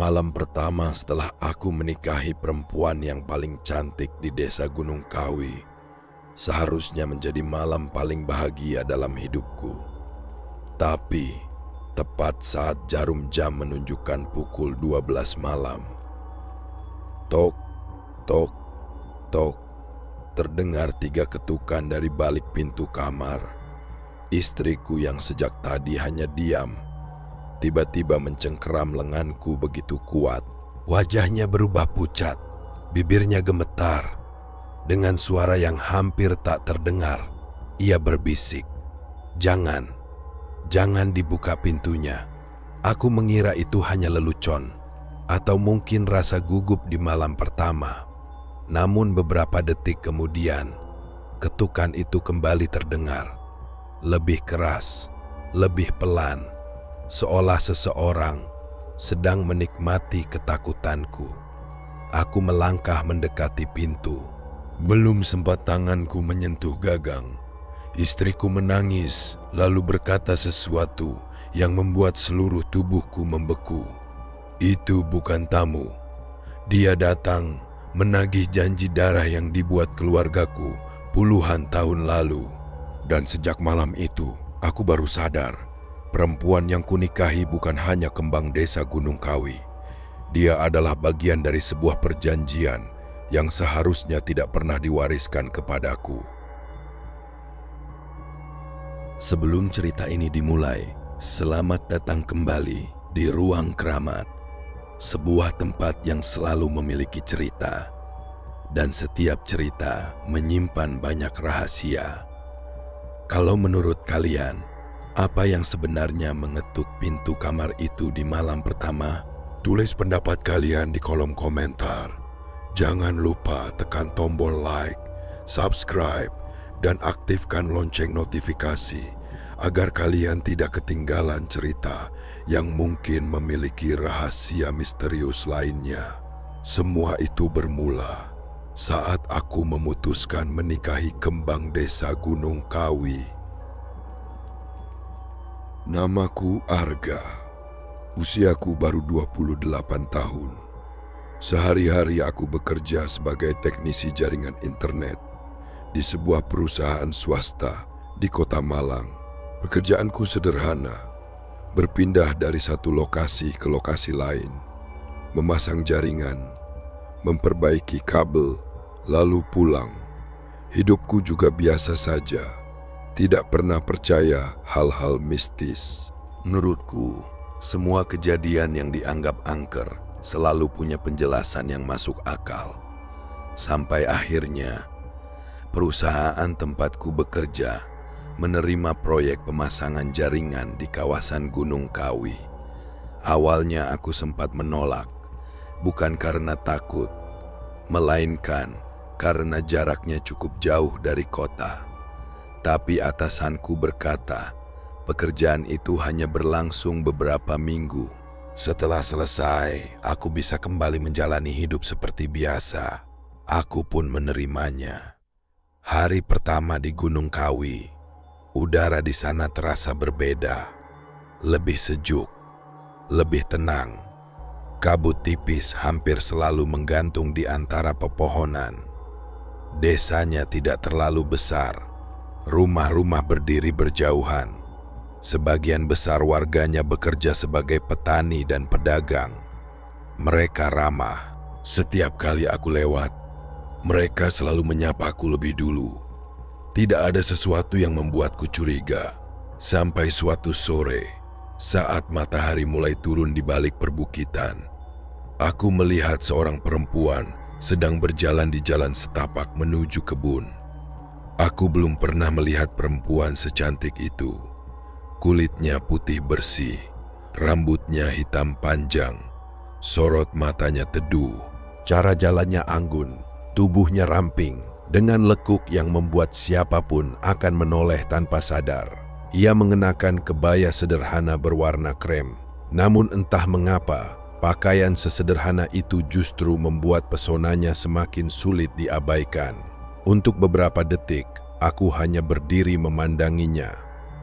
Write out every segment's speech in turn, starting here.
Malam pertama setelah aku menikahi perempuan yang paling cantik di desa Gunung Kawi, seharusnya menjadi malam paling bahagia dalam hidupku. Tapi, tepat saat jarum jam menunjukkan pukul 12 malam, tok, tok, tok, terdengar 3 ketukan dari balik pintu kamar. Istriku yang sejak tadi hanya diam, tiba-tiba mencengkeram lenganku begitu kuat. Wajahnya berubah pucat, bibirnya gemetar. Dengan suara yang hampir tak terdengar, ia berbisik, "Jangan, jangan dibuka pintunya." Aku mengira itu hanya lelucon, atau mungkin rasa gugup di malam pertama. Namun beberapa detik kemudian, ketukan itu kembali terdengar. Lebih keras, lebih pelan, seolah seseorang sedang menikmati ketakutanku. Aku melangkah mendekati pintu. Belum sempat tanganku menyentuh gagang, istriku menangis lalu berkata sesuatu yang membuat seluruh tubuhku membeku. Itu bukan tamu. Dia datang menagih janji darah yang dibuat keluargaku puluhan tahun lalu. Dan sejak malam itu, aku baru sadar, perempuan yang kunikahi bukan hanya kembang desa Gunung Kawi. Dia adalah bagian dari sebuah perjanjian yang seharusnya tidak pernah diwariskan kepadaku. Sebelum cerita ini dimulai, selamat datang kembali di Ruang Keramat, sebuah tempat yang selalu memiliki cerita, dan setiap cerita menyimpan banyak rahasia. Kalau menurut kalian, apa yang sebenarnya mengetuk pintu kamar itu di malam pertama? Tulis pendapat kalian di kolom komentar. Jangan lupa tekan tombol like, subscribe, dan aktifkan lonceng notifikasi agar kalian tidak ketinggalan cerita yang mungkin memiliki rahasia misterius lainnya. Semua itu bermula saat aku memutuskan menikahi kembang desa Gunung Kawi. Namaku Arga. Usiaku baru 28 tahun. Sehari-hari aku bekerja sebagai teknisi jaringan internet di sebuah perusahaan swasta di Kota Malang. Pekerjaanku sederhana, berpindah dari satu lokasi ke lokasi lain, memasang jaringan, memperbaiki kabel, lalu pulang. Hidupku juga biasa saja, tidak pernah percaya hal-hal mistis. Menurutku, semua kejadian yang dianggap angker selalu punya penjelasan yang masuk akal. Sampai akhirnya, perusahaan tempatku bekerja menerima proyek pemasangan jaringan di kawasan Gunung Kawi. Awalnya aku sempat menolak, bukan karena takut, melainkan karena jaraknya cukup jauh dari kota. Tapi atasanku berkata, pekerjaan itu hanya berlangsung beberapa minggu. Setelah selesai, aku bisa kembali menjalani hidup seperti biasa. Aku pun menerimanya. Hari pertama di Gunung Kawi, udara di sana terasa berbeda. Lebih sejuk, lebih tenang. Kabut tipis hampir selalu menggantung di antara pepohonan. Desanya tidak terlalu besar. Rumah-rumah berdiri berjauhan. Sebagian besar warganya bekerja sebagai petani dan pedagang. Mereka ramah. Setiap kali aku lewat, mereka selalu menyapaku lebih dulu. Tidak ada sesuatu yang membuatku curiga. Sampai suatu sore, saat matahari mulai turun di balik perbukitan, aku melihat seorang perempuan sedang berjalan di jalan setapak menuju kebun. Aku belum pernah melihat perempuan secantik itu. Kulitnya putih bersih, rambutnya hitam panjang, sorot matanya teduh, cara jalannya anggun, tubuhnya ramping, dengan lekuk yang membuat siapapun akan menoleh tanpa sadar. Ia mengenakan kebaya sederhana berwarna krem. Namun entah mengapa, pakaian sesederhana itu justru membuat pesonanya semakin sulit diabaikan. Untuk beberapa detik, aku hanya berdiri memandanginya.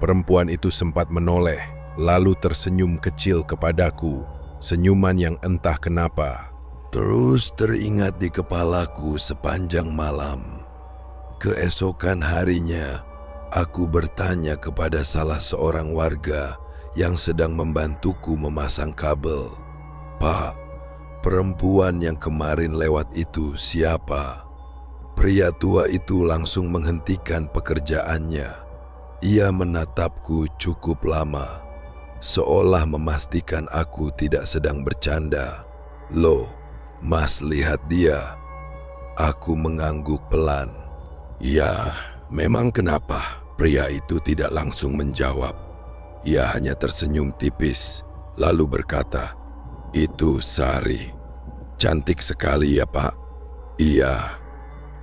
Perempuan itu sempat menoleh, lalu tersenyum kecil kepadaku. senyuman yang entah kenapa terus teringat di kepalaku sepanjang malam. Keesokan harinya, aku bertanya kepada salah seorang warga yang sedang membantuku memasang kabel. "Pak, perempuan yang kemarin lewat itu siapa?" Pria tua itu langsung menghentikan pekerjaannya. Ia menatapku cukup lama, seolah memastikan aku tidak sedang bercanda. "Loh, Mas, lihat dia." Aku mengangguk pelan. "Ya, memang kenapa?" Pria itu tidak langsung menjawab. Ia hanya tersenyum tipis, lalu berkata, "Itu Sari. Cantik sekali ya, Pak." "Iya,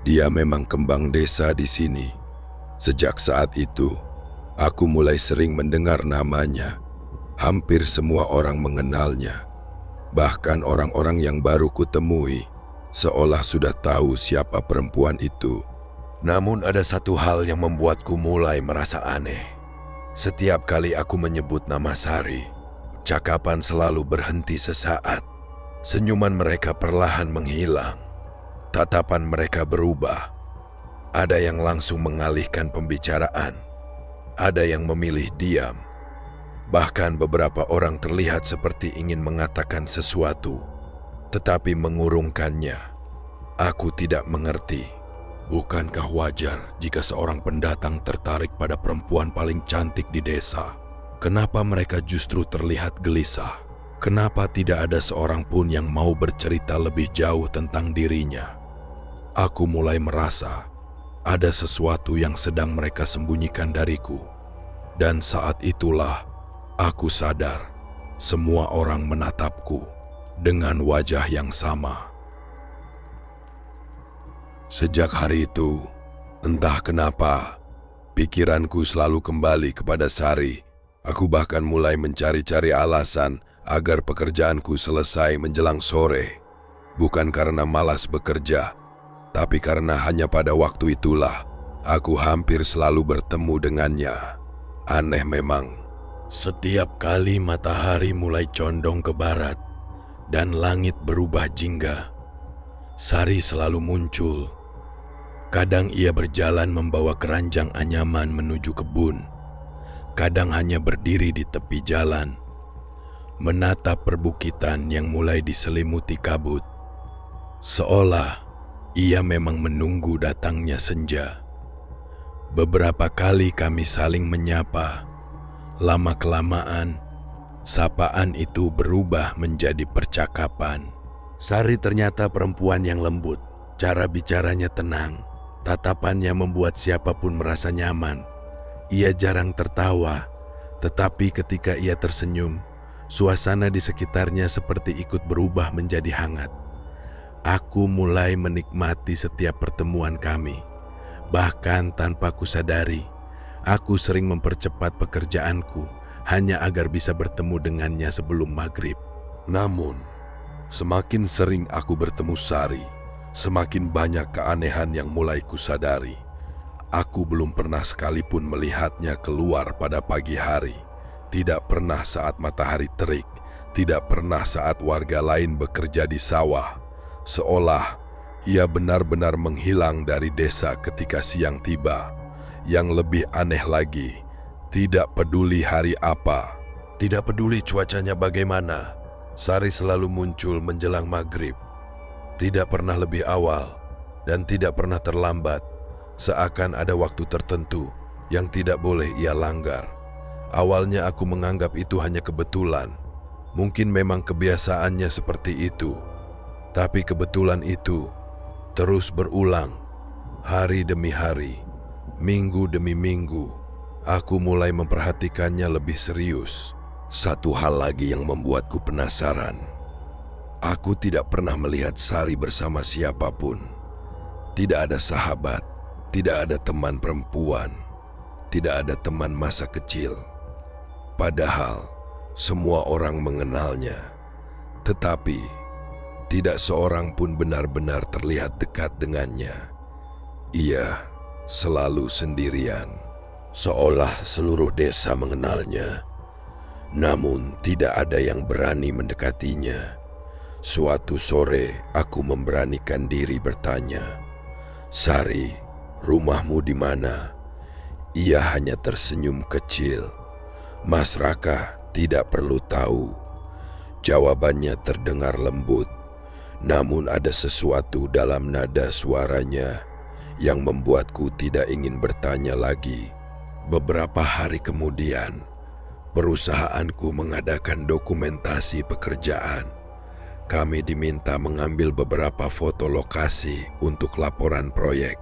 dia memang kembang desa di sini." Sejak saat itu, aku mulai sering mendengar namanya. Hampir semua orang mengenalnya. Bahkan orang-orang yang baru kutemui seolah sudah tahu siapa perempuan itu. Namun ada satu hal yang membuatku mulai merasa aneh. Setiap kali aku menyebut nama Sari, percakapan selalu berhenti sesaat. Senyuman mereka perlahan menghilang. Tatapan mereka berubah. Ada yang langsung mengalihkan pembicaraan. Ada yang memilih diam. Bahkan beberapa orang terlihat seperti ingin mengatakan sesuatu, tetapi mengurungkannya. Aku tidak mengerti. Bukankah wajar jika seorang pendatang tertarik pada perempuan paling cantik di desa? Kenapa mereka justru terlihat gelisah? Kenapa tidak ada seorang pun yang mau bercerita lebih jauh tentang dirinya? Aku mulai merasa ada sesuatu yang sedang mereka sembunyikan dariku. Dan saat itulah aku sadar semua orang menatapku dengan wajah yang sama. Sejak hari itu, entah kenapa, pikiranku selalu kembali kepada Sari. Aku bahkan mulai mencari-cari alasan agar pekerjaanku selesai menjelang sore. Bukan karena malas bekerja, tapi karena hanya pada waktu itulah aku hampir selalu bertemu dengannya. Aneh memang, setiap kali matahari mulai condong ke barat dan langit berubah jingga, Sari selalu muncul. Kadang ia berjalan membawa keranjang anyaman menuju kebun. Kadang hanya berdiri di tepi jalan, menatap perbukitan yang mulai diselimuti kabut. Seolah ia memang menunggu datangnya senja. Beberapa kali kami saling menyapa. Lama-kelamaan, sapaan itu berubah menjadi percakapan. Sari ternyata perempuan yang lembut. Cara bicaranya tenang. Tatapannya membuat siapapun merasa nyaman. Ia jarang tertawa, tetapi ketika ia tersenyum, suasana di sekitarnya seperti ikut berubah menjadi hangat. Aku mulai menikmati setiap pertemuan kami. Bahkan tanpa kusadari, aku sering mempercepat pekerjaanku hanya agar bisa bertemu dengannya sebelum maghrib. Namun, semakin sering aku bertemu Sari, semakin banyak keanehan yang mulai kusadari. Aku belum pernah sekalipun melihatnya keluar pada pagi hari. Tidak pernah saat matahari terik, tidak pernah saat warga lain bekerja di sawah. Seolah ia benar-benar menghilang dari desa ketika siang tiba. Yang lebih aneh lagi, tidak peduli hari apa, tidak peduli cuacanya bagaimana, Sari selalu muncul menjelang maghrib. Tidak pernah lebih awal dan tidak pernah terlambat, seakan ada waktu tertentu yang tidak boleh ia langgar. Awalnya aku menganggap itu hanya kebetulan. Mungkin memang kebiasaannya seperti itu. Tapi kebetulan itu terus berulang, hari demi hari, minggu demi minggu. Aku mulai memperhatikannya lebih serius. Satu hal lagi yang membuatku penasaran. Aku tidak pernah melihat Sari bersama siapapun. Tidak ada sahabat, tidak ada teman perempuan, tidak ada teman masa kecil. Padahal semua orang mengenalnya. Tetapi tidak seorang pun benar-benar terlihat dekat dengannya. Ia selalu sendirian, seolah seluruh desa mengenalnya. namun tidak ada yang berani mendekatinya. Suatu sore aku memberanikan diri bertanya, "Sari, rumahmu di mana?" Ia hanya tersenyum kecil. "Mas Raka tidak perlu tahu." Jawabannya terdengar lembut, namun ada sesuatu dalam nada suaranya yang membuatku tidak ingin bertanya lagi. Beberapa hari kemudian, perusahaanku mengadakan dokumentasi pekerjaan. Kami diminta mengambil beberapa foto lokasi untuk laporan proyek.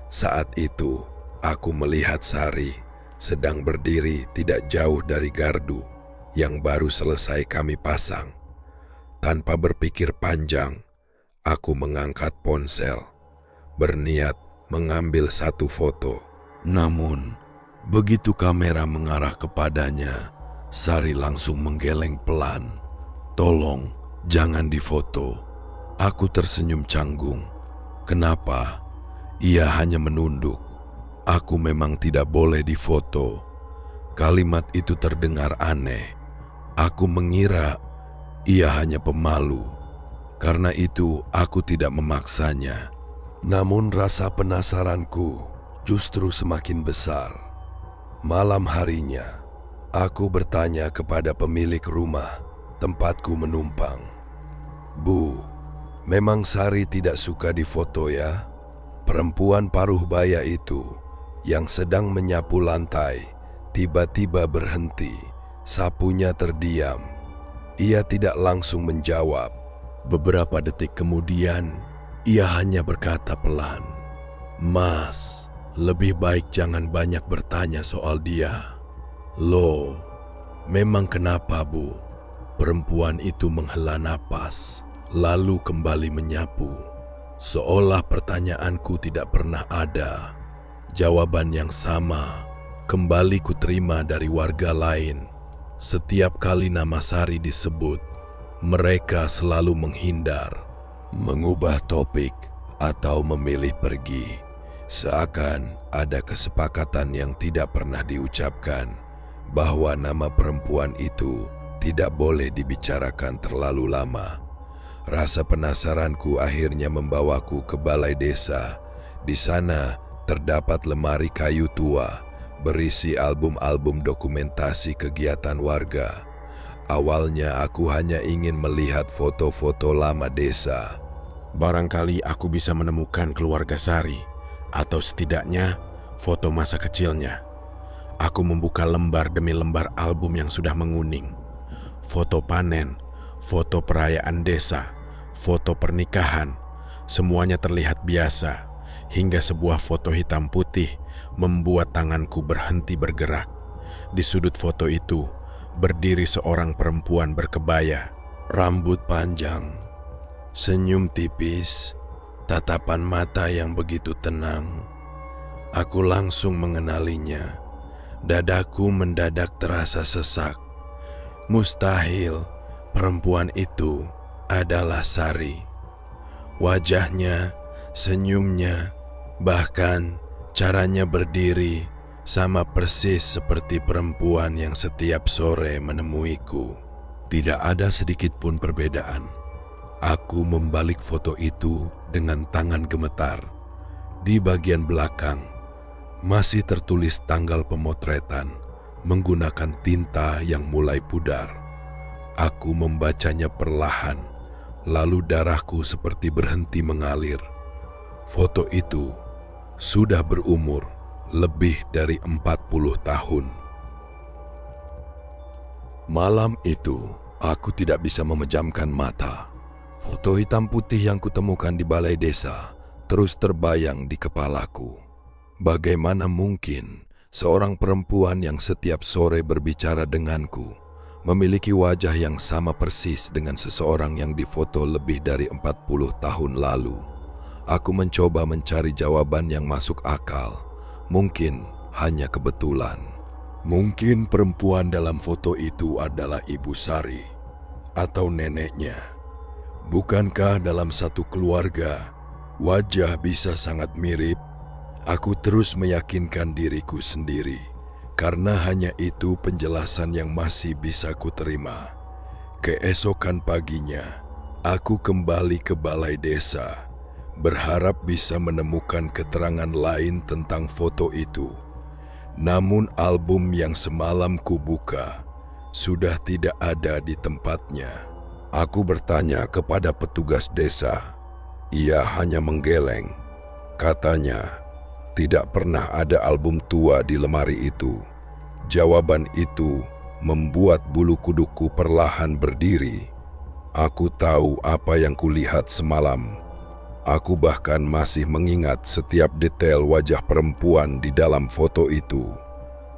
Saat itu, aku melihat Sari sedang berdiri tidak jauh dari gardu yang baru selesai kami pasang. Tanpa berpikir panjang, aku mengangkat ponsel, berniat mengambil satu foto. Namun, begitu kamera mengarah kepadanya, Sari langsung menggeleng pelan. "Tolong, jangan difoto." Aku tersenyum canggung. "Kenapa?" Ia hanya menunduk. "Aku memang tidak boleh difoto." Kalimat itu terdengar aneh. Aku mengira ia hanya pemalu. Karena itu aku tidak memaksanya. Namun rasa penasaranku justru semakin besar. Malam harinya, aku bertanya kepada pemilik rumah tempatku menumpang, "Bu, memang Sari tidak suka difoto ya?" Perempuan paruh baya itu yang sedang menyapu lantai tiba-tiba berhenti. Sapunya terdiam. Ia tidak langsung menjawab. Beberapa detik kemudian, ia hanya berkata pelan, "Mas, lebih baik jangan banyak bertanya soal dia." "Loh, memang kenapa, Bu?" Perempuan itu menghela napas, lalu kembali menyapu. Seolah pertanyaanku tidak pernah ada. Jawaban yang sama kembali kuterima dari warga lain. Setiap kali nama Sari disebut, mereka selalu menghindar, mengubah topik, atau memilih pergi. Seakan ada kesepakatan yang tidak pernah diucapkan bahwa nama perempuan itu tidak boleh dibicarakan terlalu lama. Rasa penasaranku akhirnya membawaku ke balai desa. Di sana terdapat lemari kayu tua berisi album-album dokumentasi kegiatan warga. Awalnya aku hanya ingin melihat foto-foto lama desa. Barangkali aku bisa menemukan keluarga Sari, atau setidaknya foto masa kecilnya. Aku membuka lembar demi lembar album yang sudah menguning. Foto panen, foto perayaan desa, foto pernikahan, semuanya terlihat biasa, hingga sebuah foto hitam putih membuat tanganku berhenti bergerak. Di sudut foto itu berdiri seorang perempuan berkebaya, Rambut panjang, senyum tipis, tatapan mata yang begitu tenang. Aku langsung mengenalinya. Dadaku mendadak terasa sesak. Mustahil perempuan itu adalah Sari. Wajahnya, senyumnya, bahkan caranya berdiri sama persis seperti perempuan yang setiap sore menemuiku. Tidak ada sedikit pun perbedaan. Aku membalik foto itu dengan tangan gemetar. Di bagian belakang masih tertulis tanggal pemotretan menggunakan tinta yang mulai pudar. Aku membacanya perlahan, lalu darahku seperti berhenti mengalir. Foto itu sudah berumur lebih dari 40 tahun. Malam itu, aku tidak bisa memejamkan mata. Foto hitam putih yang kutemukan di balai desa terus terbayang di kepalaku. Bagaimana mungkin seorang perempuan yang setiap sore berbicara denganku memiliki wajah yang sama persis dengan seseorang yang difoto lebih dari 40 tahun lalu? Aku mencoba mencari jawaban yang masuk akal. Mungkin hanya kebetulan. Mungkin perempuan dalam foto itu adalah Ibu Sari atau neneknya. Bukankah dalam satu keluarga wajah bisa sangat mirip? Aku terus meyakinkan diriku sendiri. Karena hanya itu penjelasan yang masih bisa kuterima. Keesokan paginya, aku kembali ke balai desa, berharap bisa menemukan keterangan lain tentang foto itu. Namun album yang semalam kubuka sudah tidak ada di tempatnya. Aku bertanya kepada petugas desa. Ia hanya menggeleng. Katanya, tidak pernah ada album tua di lemari itu. Jawaban itu membuat bulu kuduku perlahan berdiri. Aku tahu apa yang kulihat semalam. Aku bahkan masih mengingat setiap detail wajah perempuan di dalam foto itu.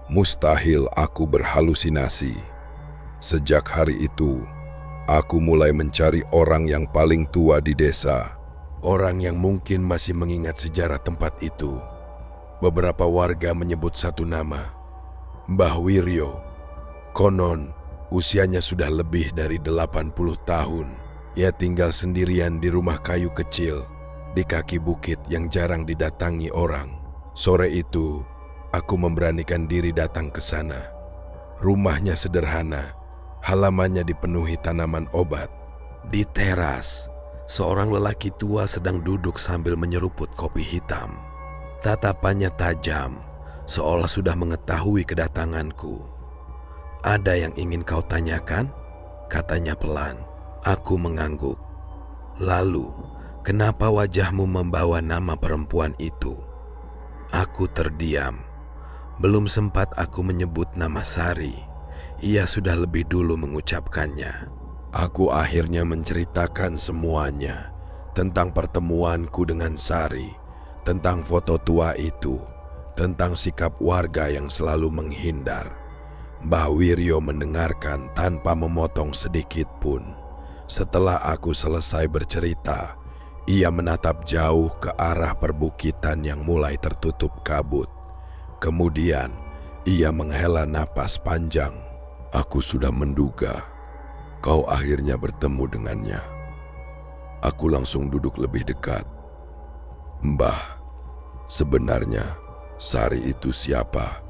Mustahil aku berhalusinasi. Sejak hari itu, aku mulai mencari orang yang paling tua di desa. Orang yang mungkin masih mengingat sejarah tempat itu. Beberapa warga menyebut satu nama, Mbah Wiryo. Konon, usianya sudah lebih dari 80 tahun. Ia tinggal sendirian di rumah kayu kecil di kaki bukit yang jarang didatangi orang. Sore itu, aku memberanikan diri datang ke sana. Rumahnya sederhana, halamannya dipenuhi tanaman obat. Di teras, seorang lelaki tua sedang duduk sambil menyeruput kopi hitam. Tatapannya tajam, seolah sudah mengetahui kedatanganku. "Ada yang ingin kau tanyakan?" katanya pelan. Aku mengangguk. "Lalu, kenapa wajahmu membawa nama perempuan itu?" Aku terdiam. Belum sempat aku menyebut nama Sari. Ia sudah lebih dulu mengucapkannya. Aku akhirnya menceritakan semuanya tentang pertemuanku dengan Sari, tentang foto tua itu, tentang sikap warga yang selalu menghindar. Mbah Wiryo mendengarkan tanpa memotong sedikit pun. Setelah aku selesai bercerita, ia menatap jauh ke arah perbukitan yang mulai tertutup kabut. Kemudian, ia menghela napas panjang. "Aku sudah menduga kau akhirnya bertemu dengannya." Aku langsung duduk lebih dekat. "Mbah, sebenarnya Sari itu siapa?"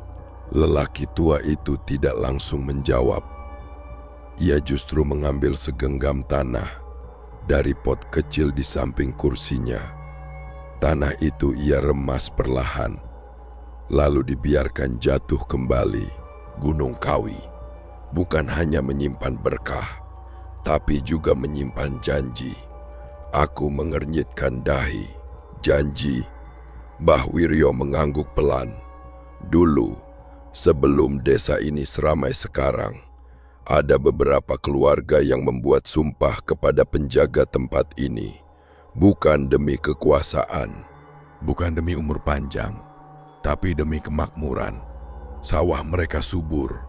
Lelaki tua itu tidak langsung menjawab. Ia justru mengambil segenggam tanah dari pot kecil di samping kursinya. Tanah itu ia remas perlahan, lalu dibiarkan jatuh kembali. Gunung Kawi bukan hanya menyimpan berkah, tapi juga menyimpan janji. Aku mengernyitkan dahi. "Janji?" Mbah Wiryo mengangguk pelan. "Dulu, sebelum desa ini seramai sekarang, ada beberapa keluarga yang membuat sumpah kepada penjaga tempat ini, bukan demi kekuasaan, bukan demi umur panjang, tapi demi kemakmuran. Sawah mereka subur,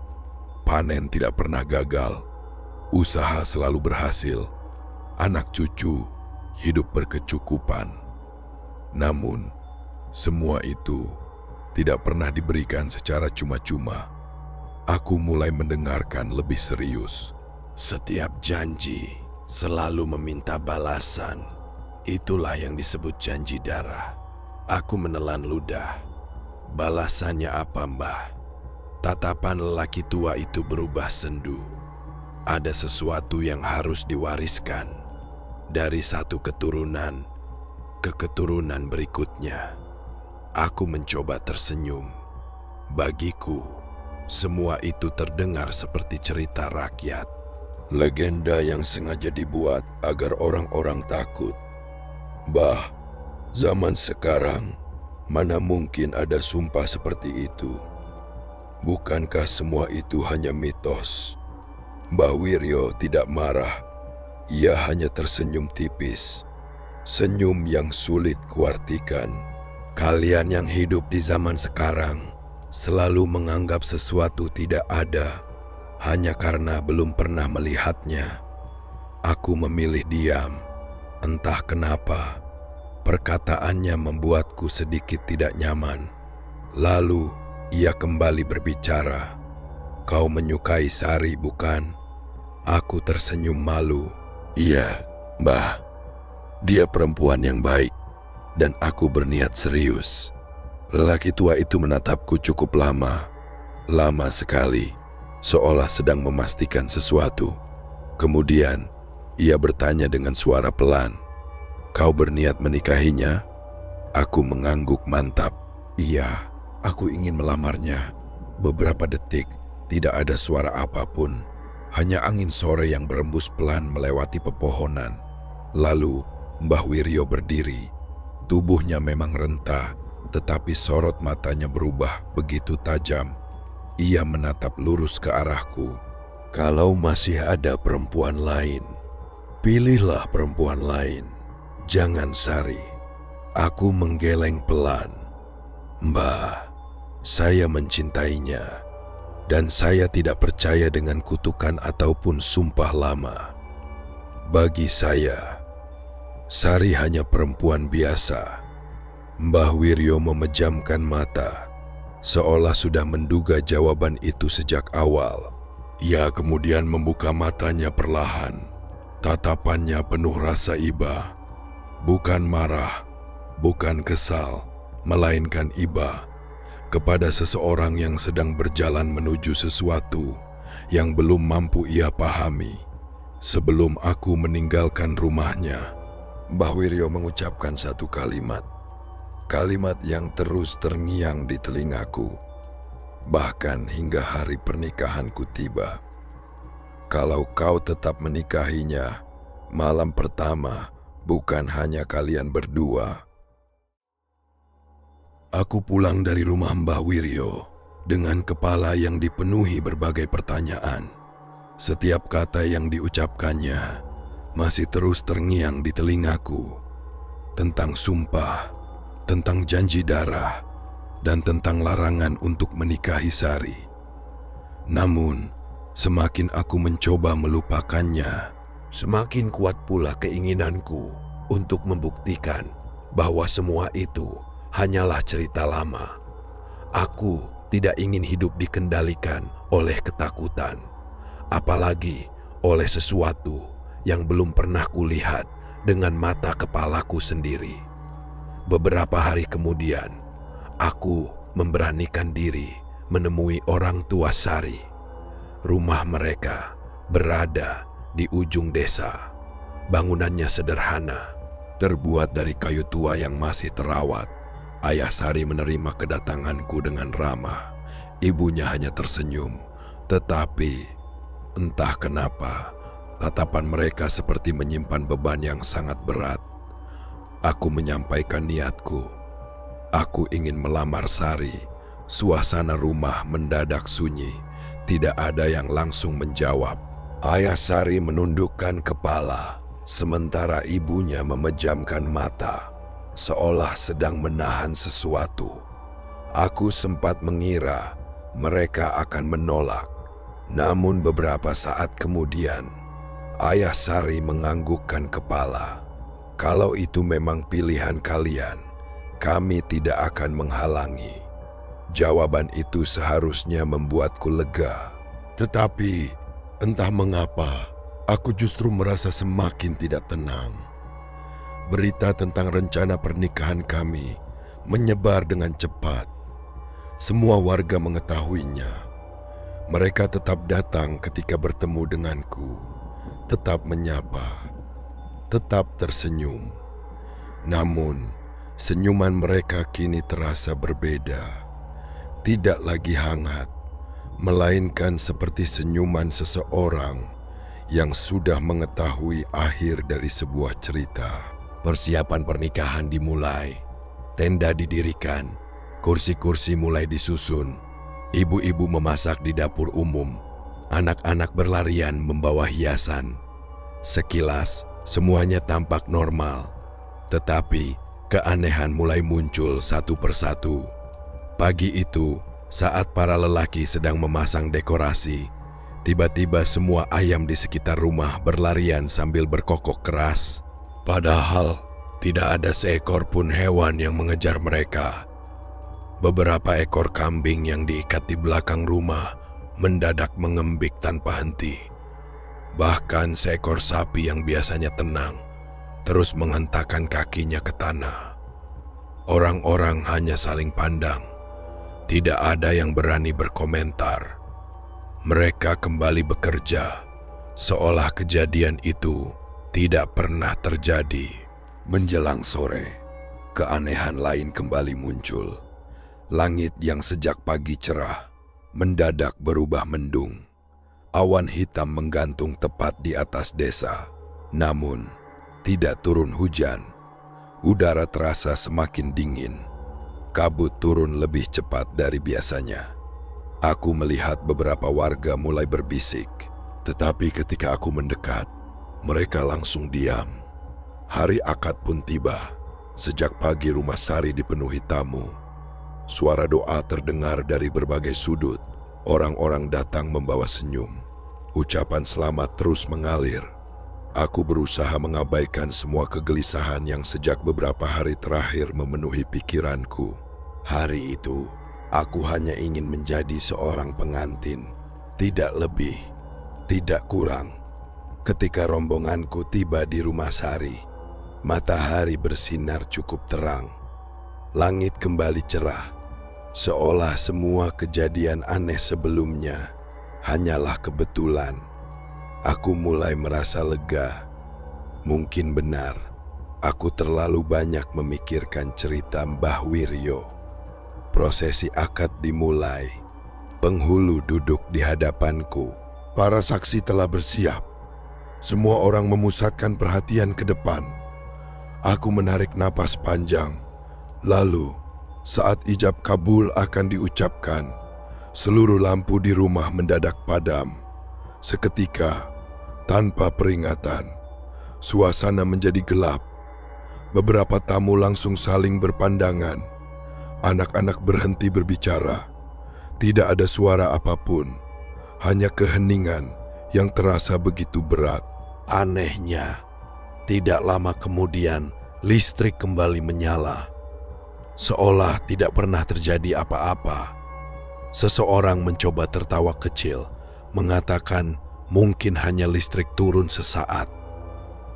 panen tidak pernah gagal, usaha selalu berhasil, anak cucu hidup berkecukupan. Namun, semua itu tidak pernah diberikan secara cuma-cuma." Aku mulai mendengarkan lebih serius. "Setiap janji selalu meminta balasan. Itulah yang disebut janji darah." Aku menelan ludah. "Balasannya apa, Mbah?" Tatapan lelaki tua itu berubah sendu. "Ada sesuatu yang harus diwariskan dari satu keturunan ke keturunan berikutnya." Aku mencoba tersenyum. Bagiku, semua itu terdengar seperti cerita rakyat. Legenda yang sengaja dibuat agar orang-orang takut. Bah, zaman sekarang mana mungkin ada sumpah seperti itu? Bukankah semua itu hanya mitos? Mbah Wiryo tidak marah. Ia hanya tersenyum tipis. Senyum yang sulit kuartikan. "Kalian yang hidup di zaman sekarang selalu menganggap sesuatu tidak ada hanya karena belum pernah melihatnya." Aku memilih diam. Entah kenapa, perkataannya membuatku sedikit tidak nyaman. Lalu, ia kembali berbicara. "Kau menyukai Sari, bukan?" Aku tersenyum malu. "Iya, Mbah. Dia perempuan yang baik. Dan aku berniat serius." Lelaki tua itu menatapku cukup lama, Lama sekali, seolah sedang memastikan sesuatu. Kemudian, ia bertanya dengan suara pelan, "Kau berniat menikahinya?" Aku mengangguk mantap. "Iya, aku ingin melamarnya." Beberapa detik, tidak ada suara apapun. Hanya angin sore yang berembus pelan melewati pepohonan. Lalu, Mbah Wiryo berdiri. Tubuhnya memang renta, tetapi sorot matanya berubah begitu tajam. Ia menatap lurus ke arahku. "Kalau masih ada perempuan lain, pilihlah perempuan lain. Jangan Sari." Aku menggeleng pelan. "Mbah, saya mencintainya, dan saya tidak percaya dengan kutukan ataupun sumpah lama. Bagi saya, Sari hanya perempuan biasa." Mbah Wiryo memejamkan mata, seolah sudah menduga jawaban itu sejak awal. Ia kemudian membuka matanya perlahan. Tatapannya penuh rasa iba. Bukan marah, bukan kesal, melainkan iba kepada seseorang yang sedang berjalan menuju sesuatu yang belum mampu ia pahami. Sebelum aku meninggalkan rumahnya, Mbah Wiryo mengucapkan satu kalimat. Kalimat yang terus terngiang di telingaku, bahkan hingga hari pernikahanku tiba. "Kalau kau tetap menikahinya, malam pertama bukan hanya kalian berdua." Aku pulang dari rumah Mbah Wiryo dengan kepala yang dipenuhi berbagai pertanyaan. Setiap kata yang diucapkannya masih terus terngiang di telingaku. Tentang sumpah, tentang janji darah, dan tentang larangan untuk menikahi Sari. Namun, semakin aku mencoba melupakannya, semakin kuat pula keinginanku untuk membuktikan bahwa semua itu hanyalah cerita lama. Aku tidak ingin hidup dikendalikan oleh ketakutan, apalagi oleh sesuatu yang belum pernah kulihat dengan mata kepalaku sendiri. Beberapa hari kemudian, aku memberanikan diri menemui orang tua Sari. Rumah mereka berada di ujung desa. Bangunannya sederhana, terbuat dari kayu tua yang masih terawat. Ayah Sari menerima kedatanganku dengan ramah. Ibunya hanya tersenyum, tetapi entah kenapa tatapan mereka seperti menyimpan beban yang sangat berat. Aku menyampaikan niatku. Aku ingin melamar Sari. Suasana rumah mendadak sunyi. Tidak ada yang langsung menjawab. Ayah Sari menundukkan kepala, sementara ibunya memejamkan mata, seolah sedang menahan sesuatu. Aku sempat mengira mereka akan menolak. Namun beberapa saat kemudian, Ayah Sari menganggukkan kepala. "Kalau itu memang pilihan kalian, kami tidak akan menghalangi." Jawaban itu seharusnya membuatku lega. Tetapi entah mengapa, aku justru merasa semakin tidak tenang. Berita tentang rencana pernikahan kami menyebar dengan cepat. Semua warga mengetahuinya. Mereka tetap datang ketika bertemu denganku, tetap menyapa, tetap tersenyum. Namun, senyuman mereka kini terasa berbeda. Tidak lagi hangat, melainkan seperti senyuman seseorang yang sudah mengetahui akhir dari sebuah cerita. Persiapan pernikahan dimulai, tenda didirikan, kursi-kursi mulai disusun, ibu-ibu memasak di dapur umum, anak-anak berlarian membawa hiasan. Sekilas, semuanya tampak normal, tetapi keanehan mulai muncul satu persatu. Pagi itu, saat para lelaki sedang memasang dekorasi, tiba-tiba semua ayam di sekitar rumah berlarian sambil berkokok keras. Padahal, tidak ada seekor pun hewan yang mengejar mereka. Beberapa ekor kambing yang diikat di belakang rumah mendadak mengembik tanpa henti. Bahkan seekor sapi yang biasanya tenang terus menghentakkan kakinya ke tanah. Orang-orang hanya saling pandang, Tidak ada yang berani berkomentar. Mereka kembali bekerja, seolah kejadian itu tidak pernah terjadi. Menjelang sore, keanehan lain kembali muncul. Langit yang sejak pagi cerah, mendadak berubah mendung. Awan hitam menggantung tepat di atas desa. Namun, tidak turun hujan. Udara terasa semakin dingin. Kabut turun lebih cepat dari biasanya. Aku melihat beberapa warga mulai berbisik. Tetapi ketika aku mendekat, mereka langsung diam. Hari akad pun tiba. Sejak pagi rumah Sari dipenuhi tamu. Suara doa terdengar dari berbagai sudut. Orang-orang datang membawa senyum. Ucapan selamat terus mengalir. Aku berusaha mengabaikan semua kegelisahan yang sejak beberapa hari terakhir memenuhi pikiranku. Hari itu, aku hanya ingin menjadi seorang pengantin. Tidak lebih, tidak kurang. Ketika rombonganku tiba di rumah Sari, matahari bersinar cukup terang. Langit kembali cerah, seolah semua kejadian aneh sebelumnya hanyalah kebetulan. Aku mulai merasa lega. Mungkin benar, aku terlalu banyak memikirkan cerita Mbah Wiryo. Prosesi akad dimulai. Penghulu duduk di hadapanku. Para saksi telah bersiap. Semua orang memusatkan perhatian ke depan. Aku menarik napas panjang. Lalu, saat ijab kabul akan diucapkan, seluruh lampu di rumah mendadak padam. Seketika, tanpa peringatan, suasana menjadi gelap. Beberapa tamu langsung saling berpandangan. Anak-anak berhenti berbicara. Tidak ada suara apapun, hanya keheningan yang terasa begitu berat. Anehnya, tidak lama kemudian listrik kembali menyala. Seolah tidak pernah terjadi apa-apa. Seseorang mencoba tertawa kecil, mengatakan mungkin hanya listrik turun sesaat.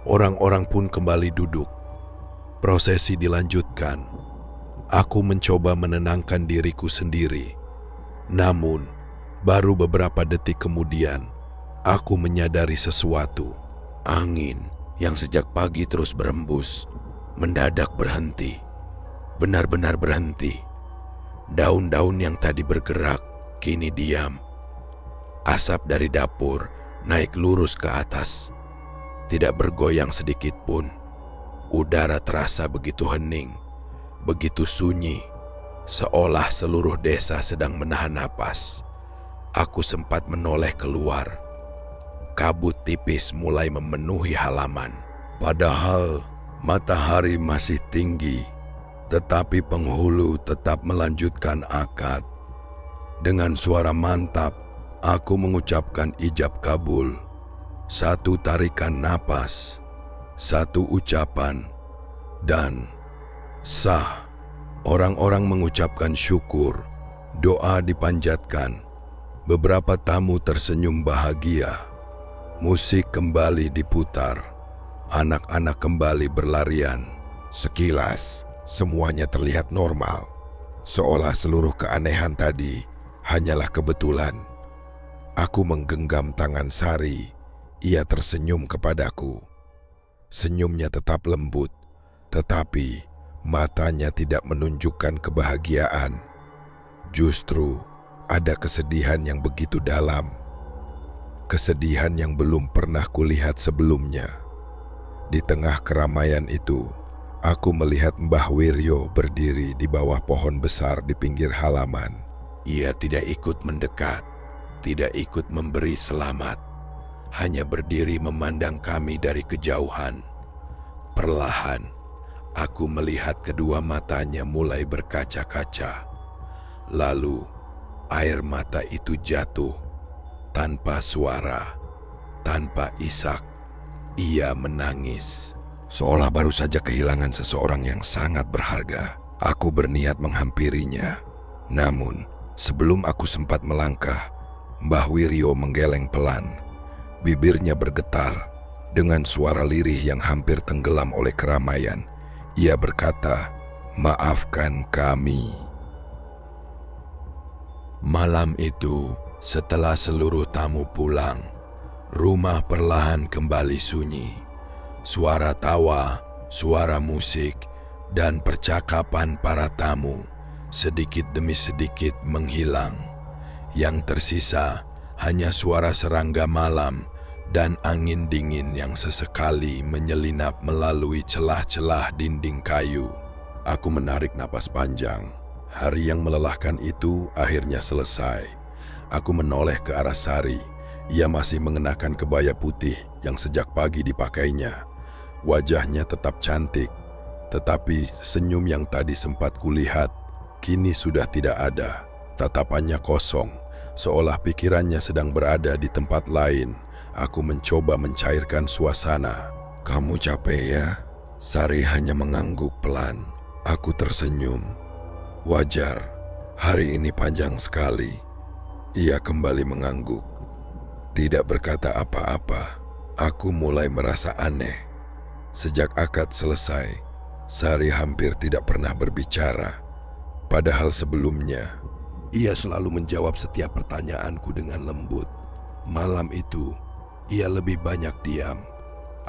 Orang-orang pun kembali duduk. Prosesi dilanjutkan. Aku mencoba menenangkan diriku sendiri. Namun, baru beberapa detik kemudian, aku menyadari sesuatu. Angin yang sejak pagi terus berembus, mendadak berhenti. Benar-benar berhenti. Daun-daun yang tadi bergerak, kini diam. Asap dari dapur naik lurus ke atas. Tidak bergoyang sedikit pun. Udara terasa begitu hening, begitu sunyi, seolah seluruh desa sedang menahan napas. Aku sempat menoleh keluar. Kabut tipis mulai memenuhi halaman. Padahal matahari masih tinggi, tetapi penghulu tetap melanjutkan akad. Dengan suara mantap, aku mengucapkan ijab kabul. Satu tarikan napas, satu ucapan, dan sah. Orang-orang mengucapkan syukur, doa dipanjatkan. Beberapa tamu tersenyum bahagia. Musik kembali diputar. Anak-anak kembali berlarian. Sekilas, semuanya terlihat normal. Seolah seluruh keanehan tadi hanyalah kebetulan. Aku menggenggam tangan Sari. Ia tersenyum kepadaku. Senyumnya tetap lembut, tetapi matanya tidak menunjukkan kebahagiaan. Justru ada kesedihan yang begitu dalam. Kesedihan yang belum pernah kulihat sebelumnya. Di tengah keramaian itu, aku melihat Mbah Wiryo berdiri di bawah pohon besar di pinggir halaman. Ia tidak ikut mendekat, tidak ikut memberi selamat. Hanya berdiri memandang kami dari kejauhan. Perlahan, aku melihat kedua matanya mulai berkaca-kaca. Lalu, air mata itu jatuh. Tanpa suara, tanpa isak, ia menangis. Seolah baru saja kehilangan seseorang yang sangat berharga. Aku berniat menghampirinya. Namun, sebelum aku sempat melangkah, Mbah Wiryo menggeleng pelan. Bibirnya bergetar. Dengan suara lirih yang hampir tenggelam oleh keramaian, ia berkata, "Maafkan kami." Malam itu, setelah seluruh tamu pulang, rumah perlahan kembali sunyi. Suara tawa, suara musik, dan percakapan para tamu sedikit demi sedikit menghilang. Yang tersisa hanya suara serangga malam dan angin dingin yang sesekali menyelinap melalui celah-celah dinding kayu. Aku menarik napas panjang. Hari yang melelahkan itu akhirnya selesai. Aku menoleh ke arah Sari. Ia masih mengenakan kebaya putih yang sejak pagi dipakainya. Wajahnya tetap cantik, tetapi senyum yang tadi sempat kulihat kini sudah tidak ada. Tatapannya kosong, seolah pikirannya sedang berada di tempat lain. Aku mencoba mencairkan suasana. "Kamu capek ya?" Sari hanya mengangguk pelan. Aku tersenyum. "Wajar, hari ini panjang sekali." Ia kembali mengangguk. Tidak berkata apa-apa. Aku mulai merasa aneh. Sejak akad selesai, Sari hampir tidak pernah berbicara. Padahal sebelumnya, ia selalu menjawab setiap pertanyaanku dengan lembut. Malam itu, ia lebih banyak diam.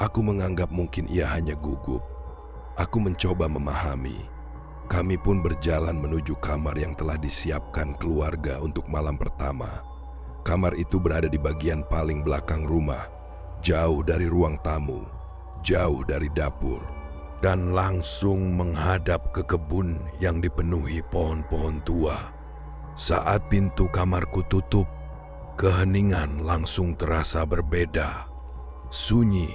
Aku menganggap mungkin ia hanya gugup. Aku mencoba memahami. Kami pun berjalan menuju kamar yang telah disiapkan keluarga untuk malam pertama. Kamar itu berada di bagian paling belakang rumah, jauh dari ruang tamu, jauh dari dapur, dan langsung menghadap ke kebun yang dipenuhi pohon-pohon tua. Saat pintu kamarku tutup, keheningan langsung terasa berbeda. Sunyi,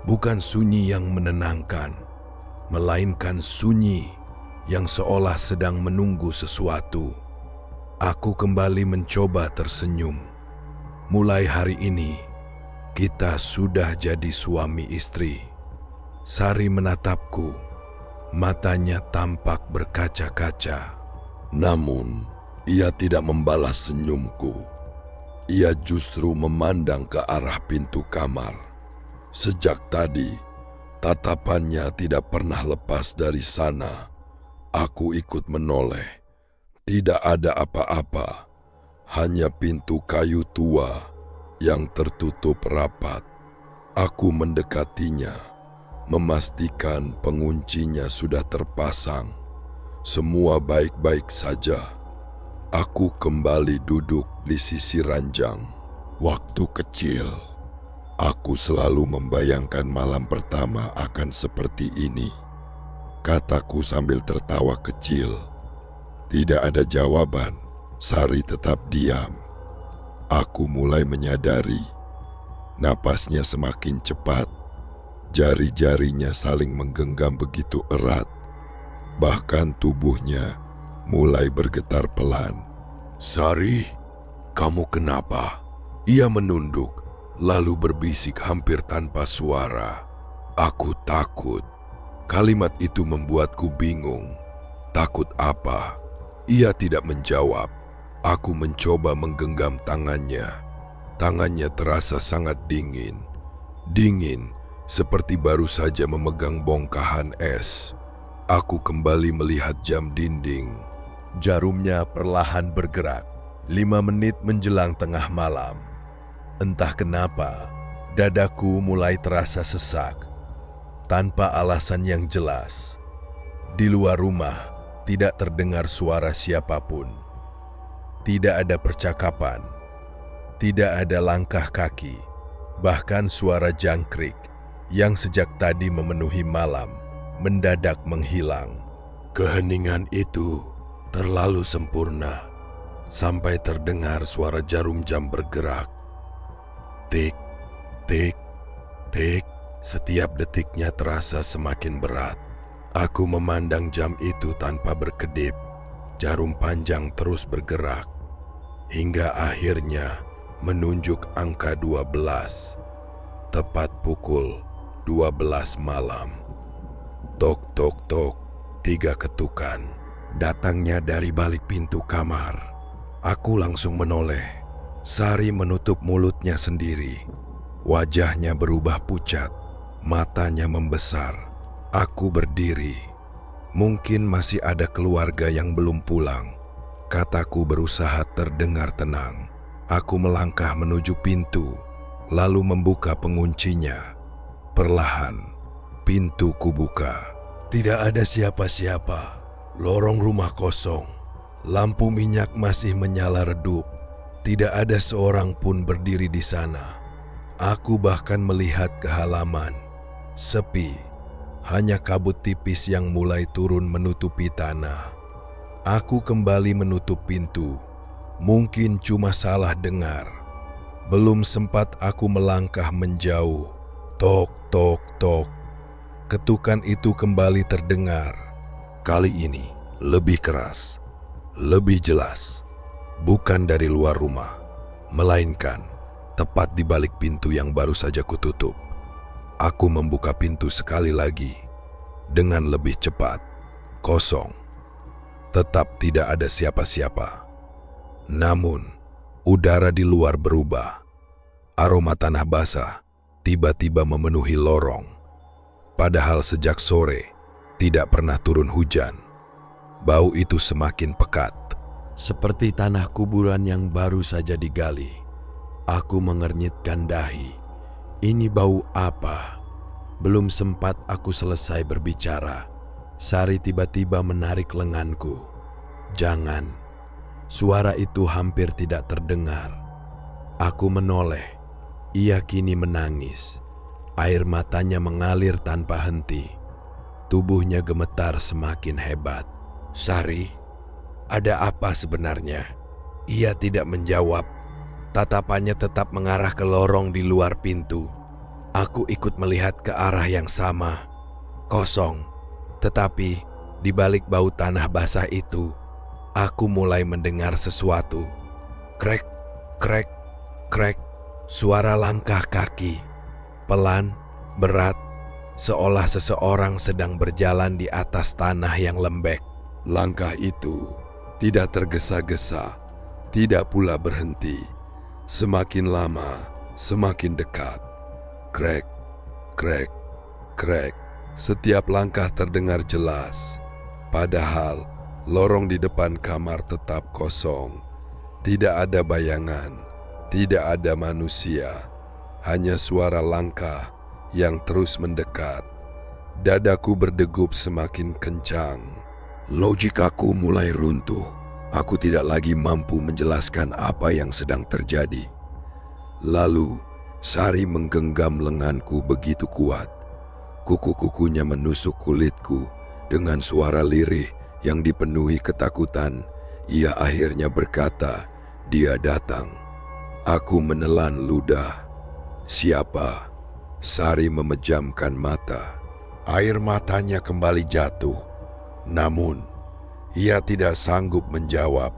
bukan sunyi yang menenangkan, melainkan sunyi yang seolah sedang menunggu sesuatu. Aku kembali mencoba tersenyum. Mulai hari ini, kita sudah jadi suami istri. Sari menatapku, matanya tampak berkaca-kaca. Namun, ia tidak membalas senyumku. Ia justru memandang ke arah pintu kamar. Sejak tadi, tatapannya tidak pernah lepas dari sana. Aku ikut menoleh. Tidak ada apa-apa, hanya pintu kayu tua yang tertutup rapat. Aku mendekatinya, memastikan penguncinya sudah terpasang. Semua baik-baik saja. Aku kembali duduk di sisi ranjang. Waktu kecil, aku selalu membayangkan malam pertama akan seperti ini. Kataku sambil tertawa kecil. Tidak ada jawaban. Sari tetap diam. Aku mulai menyadari. Napasnya semakin cepat. Jari-jarinya saling menggenggam begitu erat. Bahkan tubuhnya mulai bergetar pelan. "Sari, kamu kenapa?" Ia menunduk, lalu berbisik hampir tanpa suara. "Aku takut." Kalimat itu membuatku bingung. Takut apa? Ia tidak menjawab. Aku mencoba menggenggam tangannya. Tangannya terasa sangat dingin. Dingin, seperti baru saja memegang bongkahan es. Aku kembali melihat jam dinding. Jarumnya perlahan bergerak. 5 menit menjelang tengah malam. Entah kenapa, dadaku mulai terasa sesak. Tanpa alasan yang jelas, di luar rumah tidak terdengar suara siapapun. Tidak ada percakapan, tidak ada langkah kaki, bahkan suara jangkrik yang sejak tadi memenuhi malam mendadak menghilang. Keheningan itu terlalu sempurna sampai terdengar suara jarum jam bergerak. Tik, tik, tik. Setiap detiknya terasa semakin berat. Aku memandang jam itu tanpa berkedip. Jarum panjang terus bergerak. Hingga akhirnya menunjuk angka 12. Tepat pukul 12 malam. Tok, tok, tok. 3 ketukan. Datangnya dari balik pintu kamar. Aku langsung menoleh. Sari menutup mulutnya sendiri. Wajahnya berubah pucat. Matanya membesar. Aku berdiri. Mungkin masih ada keluarga yang belum pulang. Kataku berusaha terdengar tenang. Aku melangkah menuju pintu, lalu membuka penguncinya. Perlahan, pintu kubuka. Tidak ada siapa-siapa. Lorong rumah kosong. Lampu minyak masih menyala redup. Tidak ada seorang pun berdiri di sana. Aku bahkan melihat ke halaman. Sepi. Hanya kabut tipis yang mulai turun menutupi tanah. Aku kembali menutup pintu. Mungkin cuma salah dengar. Belum sempat aku melangkah menjauh. Tok, tok, tok. Ketukan itu kembali terdengar. Kali ini lebih keras, lebih jelas. Bukan dari luar rumah, melainkan tepat di balik pintu yang baru saja kututup. Aku membuka pintu sekali lagi. Dengan lebih cepat. Kosong. Tetap tidak ada siapa-siapa. Namun, udara di luar berubah. Aroma tanah basah tiba-tiba memenuhi lorong. Padahal sejak sore tidak pernah turun hujan. Bau itu semakin pekat. Seperti tanah kuburan yang baru saja digali. Aku mengernyitkan dahi. Ini bau apa? Belum sempat aku selesai berbicara. Sari tiba-tiba menarik lenganku. Jangan. Suara itu hampir tidak terdengar. Aku menoleh. Ia kini menangis. Air matanya mengalir tanpa henti. Tubuhnya gemetar semakin hebat. Sari, ada apa sebenarnya? Ia tidak menjawab. Tatapannya tetap mengarah ke lorong di luar pintu. Aku ikut melihat ke arah yang sama. Kosong. Tetapi di balik bau tanah basah itu, aku mulai mendengar sesuatu. Krek, krek, krek. Suara langkah kaki. Pelan, berat, seolah seseorang sedang berjalan di atas tanah yang lembek. Langkah itu tidak tergesa-gesa, tidak pula berhenti. Semakin lama, semakin dekat. Krek, krek, krek. Setiap langkah terdengar jelas. Padahal lorong di depan kamar tetap kosong. Tidak ada bayangan, tidak ada manusia. Hanya suara langkah yang terus mendekat. Dadaku berdegup semakin kencang. Logikaku mulai runtuh. Aku tidak lagi mampu menjelaskan apa yang sedang terjadi. Lalu, Sari menggenggam lenganku begitu kuat. Kuku-kukunya menusuk kulitku dengan suara lirih yang dipenuhi ketakutan. Ia akhirnya berkata, "Dia datang." Aku menelan ludah. Siapa? Sari memejamkan mata. Air matanya kembali jatuh. Namun, ia tidak sanggup menjawab.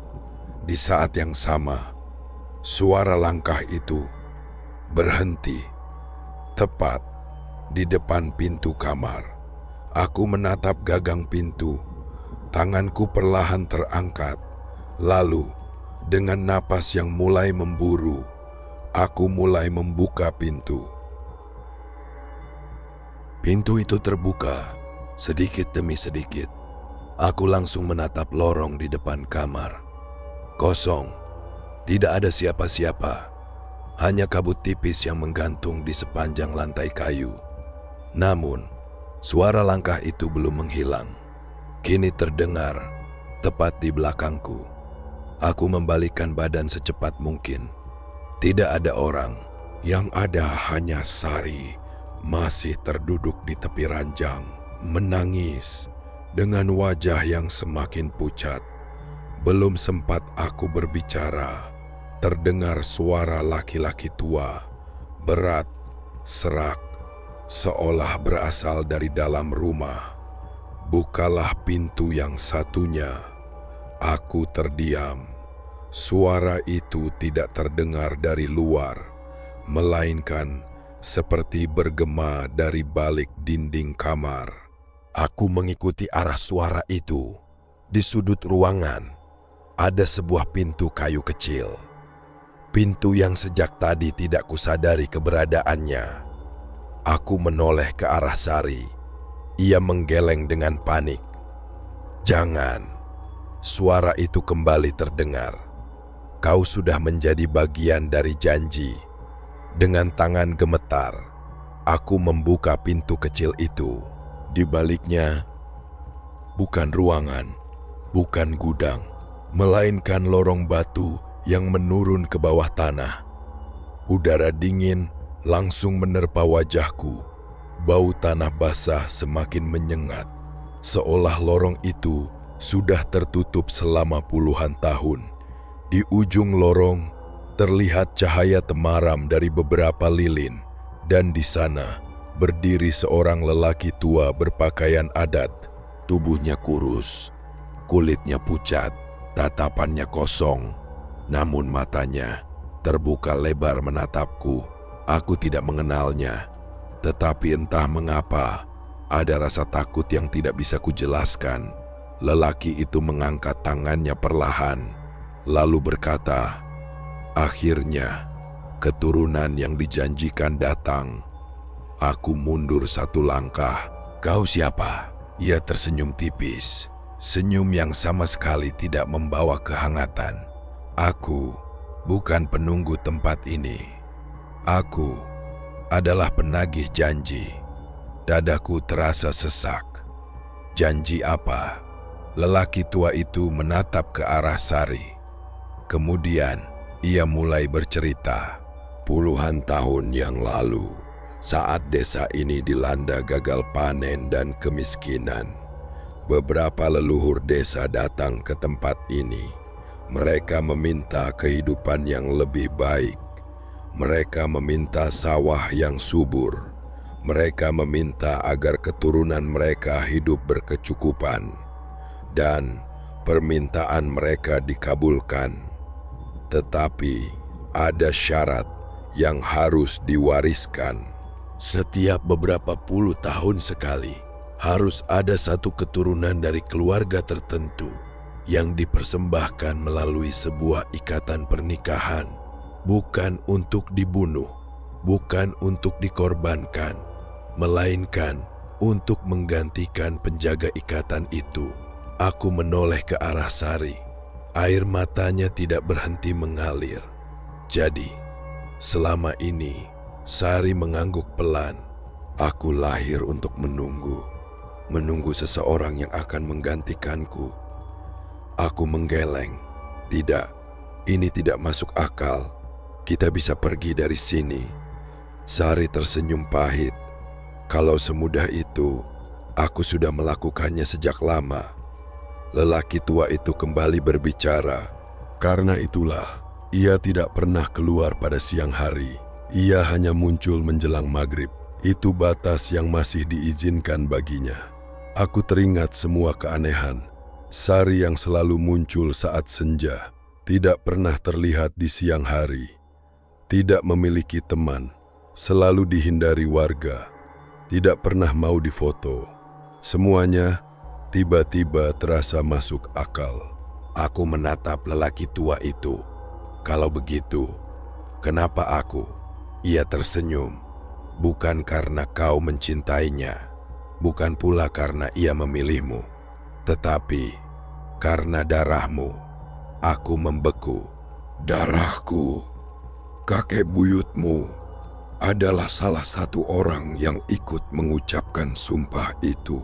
Di saat yang sama, suara langkah itu berhenti. Tepat di depan pintu kamar. Aku menatap gagang pintu. Tanganku perlahan terangkat. Lalu, dengan napas yang mulai memburu, aku mulai membuka pintu. Pintu itu terbuka, sedikit demi sedikit. Aku langsung menatap lorong di depan kamar. Kosong, tidak ada siapa-siapa. Hanya kabut tipis yang menggantung di sepanjang lantai kayu. Namun, suara langkah itu belum menghilang. Kini terdengar tepat di belakangku. Aku membalikkan badan secepat mungkin. Tidak ada orang. Yang ada hanya Sari, masih terduduk di tepi ranjang, menangis dengan wajah yang semakin pucat. Belum sempat aku berbicara, terdengar suara laki-laki tua, berat, serak, seolah berasal dari dalam rumah. Bukalah pintu yang satunya. Aku terdiam. Suara itu tidak terdengar dari luar, melainkan seperti bergema dari balik dinding kamar. Aku mengikuti arah suara itu. Di sudut ruangan, ada sebuah pintu kayu kecil. Pintu yang sejak tadi tidak kusadari keberadaannya. Aku menoleh ke arah Sari. Ia menggeleng dengan panik. Jangan. Suara itu kembali terdengar. Kau sudah menjadi bagian dari janji. Dengan tangan gemetar, aku membuka pintu kecil itu. Di baliknya, bukan ruangan, bukan gudang, melainkan lorong batu yang menurun ke bawah tanah. Udara dingin langsung menerpa wajahku. Bau tanah basah semakin menyengat, seolah lorong itu sudah tertutup selama puluhan tahun. Di ujung lorong terlihat cahaya temaram dari beberapa lilin, dan di sana berdiri seorang lelaki tua berpakaian adat. Tubuhnya kurus, kulitnya pucat, tatapannya kosong, namun matanya terbuka lebar menatapku. Aku tidak mengenalnya, tetapi entah mengapa ada rasa takut yang tidak bisa kujelaskan. Lelaki itu mengangkat tangannya perlahan, lalu berkata, "Akhirnya, keturunan yang dijanjikan datang." Aku mundur satu langkah. "Kau siapa?" Ia tersenyum tipis, senyum yang sama sekali tidak membawa kehangatan. "Aku bukan penunggu tempat ini. Aku adalah penagih janji." Dadaku terasa sesak. "Janji apa?" Lelaki tua itu menatap ke arah Sari. Kemudian ia mulai bercerita. Puluhan tahun yang lalu, saat desa ini dilanda gagal panen dan kemiskinan, beberapa leluhur desa datang ke tempat ini. Mereka meminta kehidupan yang lebih baik. Mereka meminta sawah yang subur. Mereka meminta agar keturunan mereka hidup berkecukupan. Dan permintaan mereka dikabulkan. Tetapi ada syarat yang harus diwariskan. Setiap beberapa puluh tahun sekali, harus ada satu keturunan dari keluarga tertentu yang dipersembahkan melalui sebuah ikatan pernikahan. Bukan untuk dibunuh, bukan untuk dikorbankan, melainkan untuk menggantikan penjaga ikatan itu. Aku menoleh ke arah Sari. Air matanya tidak berhenti mengalir. Jadi, selama ini Sari mengangguk pelan. Aku lahir untuk menunggu seseorang yang akan menggantikanku. Aku menggeleng. Tidak, ini tidak masuk akal. Kita bisa pergi dari sini. Sari tersenyum pahit. Kalau semudah itu, aku sudah melakukannya sejak lama. Lelaki tua itu kembali berbicara. Karena itulah, ia tidak pernah keluar pada siang hari. Ia hanya muncul menjelang maghrib. Itu batas yang masih diizinkan baginya. Aku teringat semua keanehan. Sari yang selalu muncul saat senja, tidak pernah terlihat di siang hari. Tidak memiliki teman, selalu dihindari warga, tidak pernah mau difoto. Semuanya tiba-tiba terasa masuk akal. Aku menatap lelaki tua itu. Kalau begitu, kenapa aku? Ia tersenyum. Bukan karena kau mencintainya, bukan pula karena ia memilihmu, tetapi karena darahmu. Aku membeku. Darahku. Kakek buyutmu adalah salah satu orang yang ikut mengucapkan sumpah itu.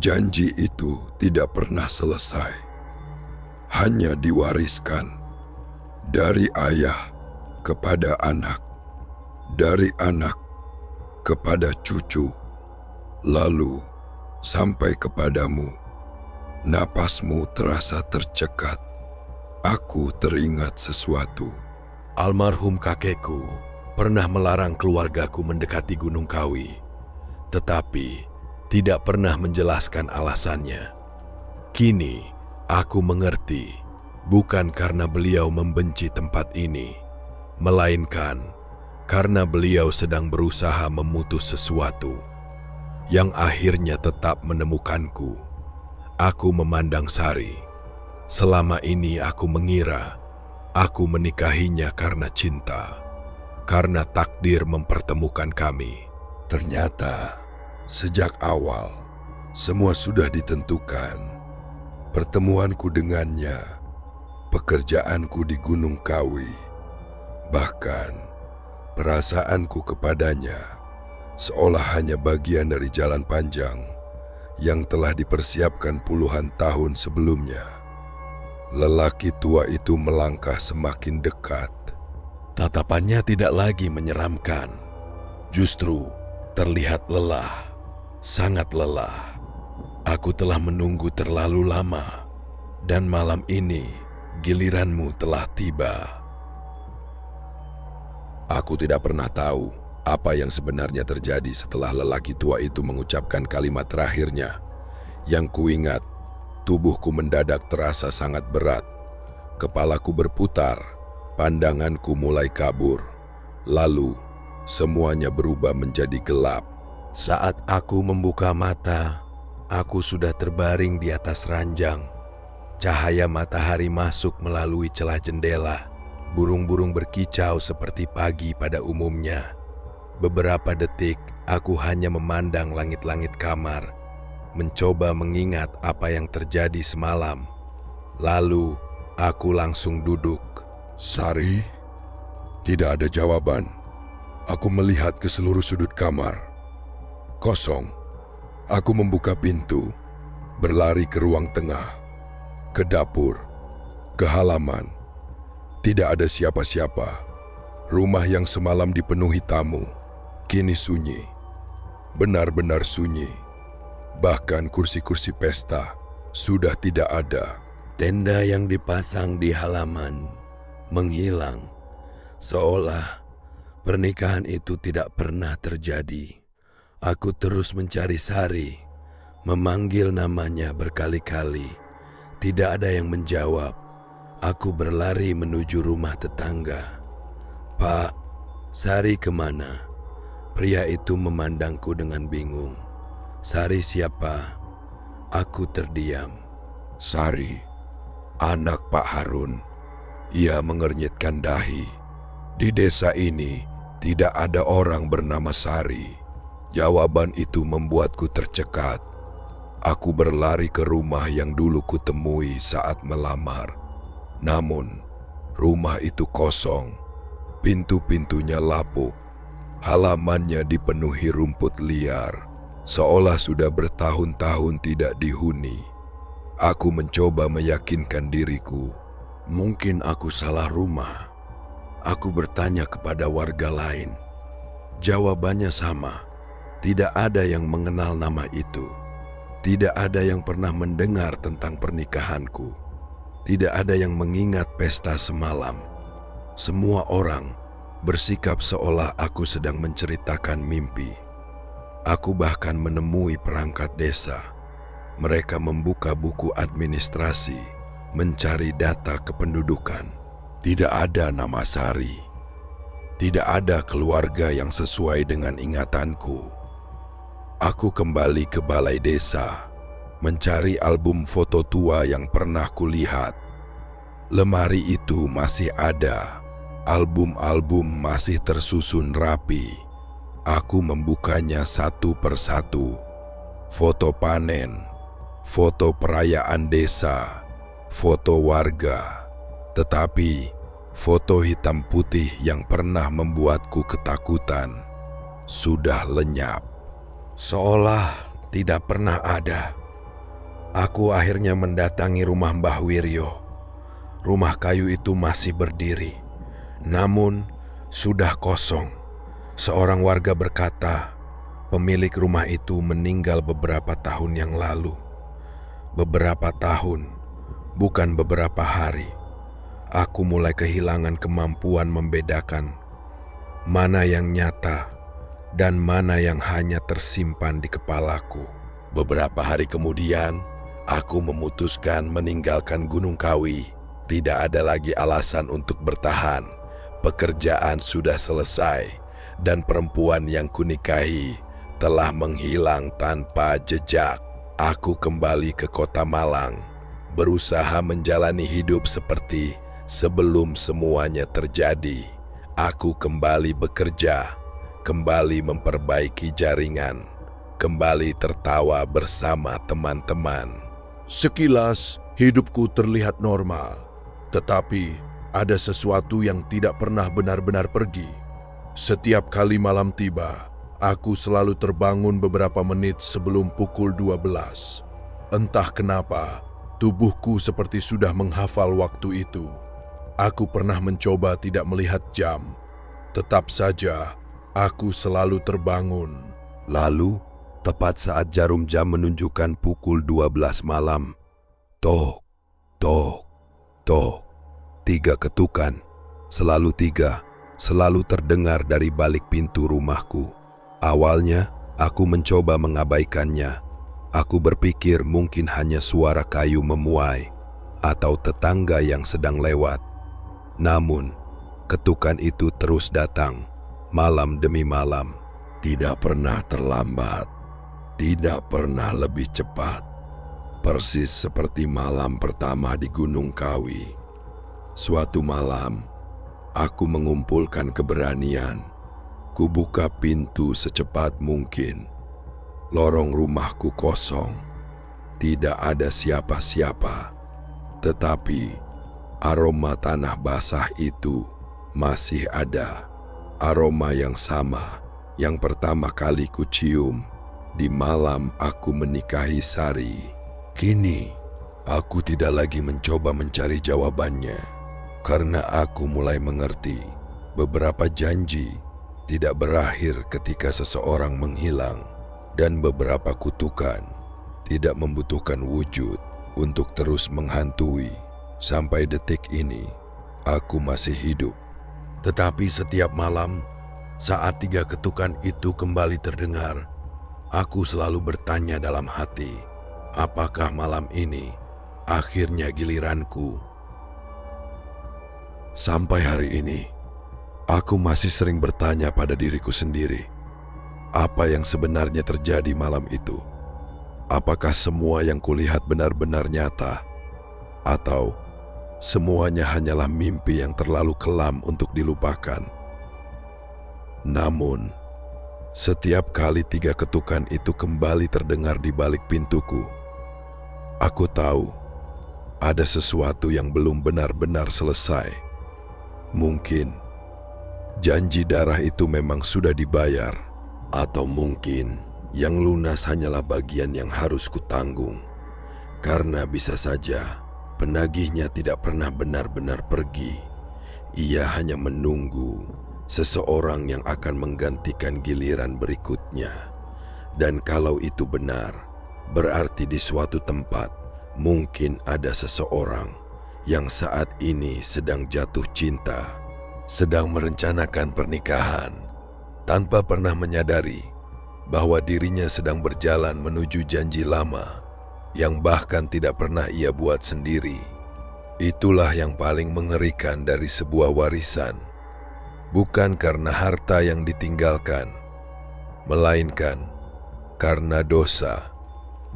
Janji itu tidak pernah selesai. Hanya diwariskan dari ayah kepada anak, dari anak kepada cucu, lalu sampai kepadamu. Napasmu terasa tercekat. Aku teringat sesuatu. Almarhum kakekku pernah melarang keluargaku mendekati Gunung Kawi, tetapi tidak pernah menjelaskan alasannya. Kini aku mengerti, bukan karena beliau membenci tempat ini, melainkan karena beliau sedang berusaha memutus sesuatu yang akhirnya tetap menemukanku. Aku memandang Sari. Selama ini aku mengira aku menikahinya karena cinta, karena takdir mempertemukan kami. Ternyata sejak awal semua sudah ditentukan. pertemuanku dengannya, pekerjaanku di Gunung Kawi, bahkan perasaanku kepadanya seolah hanya bagian dari jalan panjang yang telah dipersiapkan puluhan tahun sebelumnya. Lelaki tua itu melangkah semakin dekat. Tatapannya tidak lagi menyeramkan, justru terlihat lelah, sangat lelah. Aku telah menunggu terlalu lama, dan malam ini giliranmu telah tiba. Aku tidak pernah tahu apa yang sebenarnya terjadi setelah lelaki tua itu mengucapkan kalimat terakhirnya. Yang kuingat, tubuhku mendadak terasa sangat berat. Kepalaku berputar, pandanganku mulai kabur. Lalu, semuanya berubah menjadi gelap. Saat aku membuka mata, aku sudah terbaring di atas ranjang. Cahaya matahari masuk melalui celah jendela. Burung-burung berkicau seperti pagi pada umumnya. Beberapa detik, aku hanya memandang langit-langit kamar, mencoba mengingat apa yang terjadi semalam. Lalu, aku langsung duduk. Sari, tidak ada jawaban. Aku melihat ke seluruh sudut kamar. Kosong. Aku membuka pintu, berlari ke ruang tengah, ke dapur, ke halaman. Tidak ada siapa-siapa. Rumah yang semalam dipenuhi tamu, kini sunyi. Benar-benar sunyi. Bahkan kursi-kursi pesta sudah tidak ada. Tenda yang dipasang di halaman menghilang, seolah pernikahan itu tidak pernah terjadi. Aku terus mencari Sari, memanggil namanya berkali-kali. Tidak ada yang menjawab. Aku berlari menuju rumah tetangga. "Pak, Sari kemana?" Pria itu memandangku dengan bingung. "Sari siapa?" Aku terdiam. "Sari, anak Pak Harun." Ia mengernyitkan dahi. "Di desa ini tidak ada orang bernama Sari." Jawaban itu membuatku tercekat. Aku berlari ke rumah yang dulu kutemui saat melamar. Namun, rumah itu kosong. Pintu-pintunya lapuk. Halamannya dipenuhi rumput liar, seolah sudah bertahun-tahun tidak dihuni. Aku mencoba meyakinkan diriku, mungkin aku salah rumah. Aku bertanya kepada warga lain. Jawabannya sama. Tidak ada yang mengenal nama itu. Tidak ada yang pernah mendengar tentang pernikahanku. Tidak ada yang mengingat pesta semalam. Semua orang bersikap seolah aku sedang menceritakan mimpi. Aku bahkan menemui perangkat desa. Mereka membuka buku administrasi, mencari data kependudukan. Tidak ada nama Sari. Tidak ada keluarga yang sesuai dengan ingatanku. Aku kembali ke balai desa, mencari album foto tua yang pernah kulihat. Lemari itu masih ada, album-album masih tersusun rapi. Aku membukanya satu persatu. Foto panen, foto perayaan desa, foto warga. Tetapi foto hitam putih yang pernah membuatku ketakutan sudah lenyap. Seolah tidak pernah ada. Aku akhirnya mendatangi rumah Mbah Wiryo. Rumah kayu itu masih berdiri, namun sudah kosong. Seorang warga berkata, pemilik rumah itu meninggal beberapa tahun yang lalu. Beberapa tahun, bukan beberapa hari. Aku mulai kehilangan kemampuan membedakan mana yang nyata dan mana yang hanya tersimpan di kepalaku. Beberapa hari kemudian, aku memutuskan meninggalkan Gunung Kawi. Tidak ada lagi alasan untuk bertahan. Pekerjaan sudah selesai, dan perempuan yang kunikahi telah menghilang tanpa jejak. Aku kembali ke kota Malang, berusaha menjalani hidup seperti sebelum semuanya terjadi. Aku kembali bekerja, kembali memperbaiki jaringan, kembali tertawa bersama teman-teman. Sekilas, hidupku terlihat normal. Tetapi, ada sesuatu yang tidak pernah benar-benar pergi. Setiap kali malam tiba, aku selalu terbangun beberapa menit sebelum pukul 12. Entah kenapa, tubuhku seperti sudah menghafal waktu itu. Aku pernah mencoba tidak melihat jam. Tetap saja, aku selalu terbangun. Lalu, tepat saat jarum jam menunjukkan pukul 12 malam, tok, tok, tok, 3 ketukan, selalu 3, selalu terdengar dari balik pintu rumahku. Awalnya, aku mencoba mengabaikannya. Aku berpikir mungkin hanya suara kayu memuai atau tetangga yang sedang lewat. Namun, ketukan itu terus datang, malam demi malam. Tidak pernah terlambat, tidak pernah lebih cepat. Persis seperti malam pertama di Gunung Kawi. Suatu malam, aku mengumpulkan keberanian. Kubuka pintu secepat mungkin. Lorong rumahku kosong. Tidak ada siapa-siapa. Tetapi aroma tanah basah itu masih ada. Aroma yang sama yang pertama kali kucium di malam aku menikahi Sari. Kini, aku tidak lagi mencoba mencari jawabannya. Karena aku mulai mengerti beberapa janji tidak berakhir ketika seseorang menghilang. Dan beberapa kutukan tidak membutuhkan wujud untuk terus menghantui. Sampai detik ini, aku masih hidup. Tetapi setiap malam, saat 3 ketukan itu kembali terdengar, aku selalu bertanya dalam hati, apakah malam ini akhirnya giliranku? Sampai hari ini, aku masih sering bertanya pada diriku sendiri, apa yang sebenarnya terjadi malam itu? Apakah semua yang kulihat benar-benar nyata? Atau semuanya hanyalah mimpi yang terlalu kelam untuk dilupakan? Namun, setiap kali 3 ketukan itu kembali terdengar di balik pintuku, aku tahu ada sesuatu yang belum benar-benar selesai. Mungkin janji darah itu memang sudah dibayar, atau mungkin yang lunas hanyalah bagian yang harus kutanggung. Karena bisa saja penagihnya tidak pernah benar-benar pergi. Ia hanya menunggu seseorang yang akan menggantikan giliran berikutnya. Dan kalau itu benar, berarti di suatu tempat mungkin ada seseorang yang saat ini sedang jatuh cinta, sedang merencanakan pernikahan, tanpa pernah menyadari bahwa dirinya sedang berjalan menuju janji lama yang bahkan tidak pernah ia buat sendiri. Itulah yang paling mengerikan dari sebuah warisan. Bukan karena harta yang ditinggalkan, melainkan karena dosa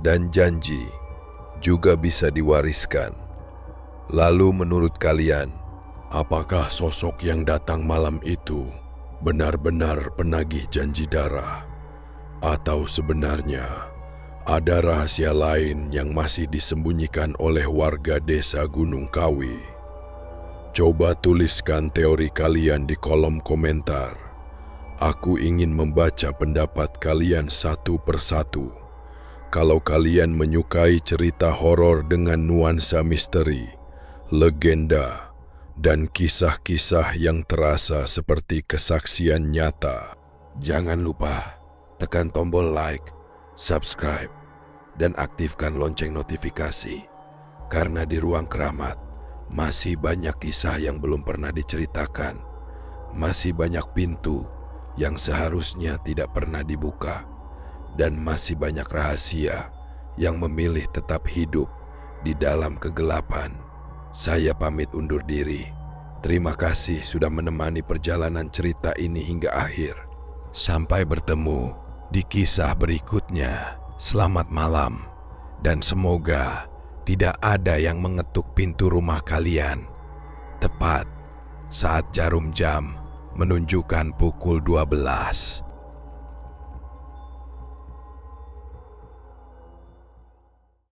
dan janji juga bisa diwariskan. Lalu menurut kalian, apakah sosok yang datang malam itu benar-benar penagih janji darah? Atau sebenarnya ada rahasia lain yang masih disembunyikan oleh warga desa Gunung Kawi? Coba tuliskan teori kalian di kolom komentar. Aku ingin membaca pendapat kalian satu persatu. Kalau kalian menyukai cerita horor dengan nuansa misteri, legenda, dan kisah-kisah yang terasa seperti kesaksian nyata, jangan lupa tekan tombol like, subscribe, dan aktifkan lonceng notifikasi. Karena di Ruang Keramat masih banyak kisah yang belum pernah diceritakan. Masih banyak pintu yang seharusnya tidak pernah dibuka. Dan masih banyak rahasia yang memilih tetap hidup di dalam kegelapan. Saya pamit undur diri. Terima kasih sudah menemani perjalanan cerita ini hingga akhir. Sampai bertemu di kisah berikutnya. Selamat malam, dan semoga tidak ada yang mengetuk pintu rumah kalian tepat saat jarum jam menunjukkan pukul 12.